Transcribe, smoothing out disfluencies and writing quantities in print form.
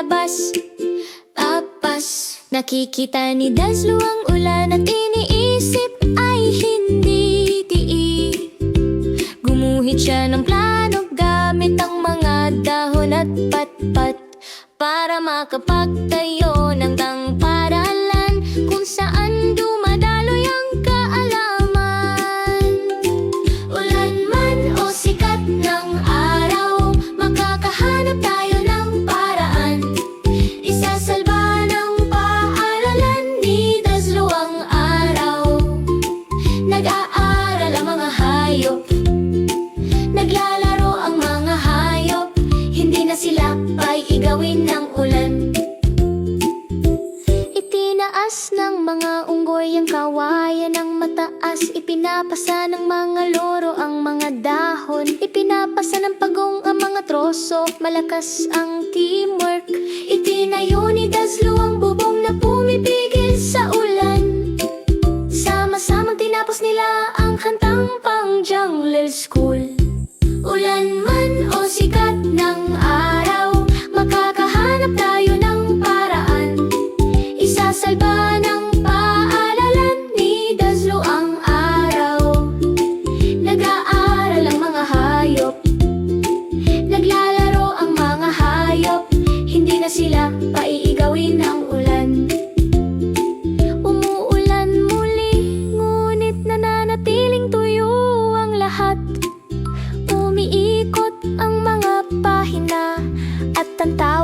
labas. Papas, nakikita ni Daslo ang ulan at iniisip ay hindi tiis. Gumuhit siya ng plano gamit ang mga dahon at patpat para makapagtayo ng paaralan kung saan dumadaloy ang kaalaman. Ulan man o sikat ng araw, makakahanap tayo ng paraan. Isasalba ng paaralan ni Daslo ang araw. Nag-aaral ang mga hayop, naglalaro ang mga hayop, hindi na sila paiigawin ng ulan. Itinaas ng mga unggoy ang kawayan ng mataas, ipinapasa ng mga loro ang mga dahon, ipinapasa ng pagong ang mga troso, malakas ang teamwork. Itinayo ni Daslo ang bubong na pumipigil sa ulan. Sama-samang tinapos nila ang kantang pang Jungle School. Ulan man o sikat ng araw, makakahanap tayo ng paraan. Isasalba ng paaralan ni Daslo ang araw. Nag-aaral ang mga hayop, naglalaro ang mga hayop, hindi na sila paiigawin ng ulan. Umuulan muli, ngunit nananatiling tuyo ang lahat. Umiikot ang mga pahina at ang tao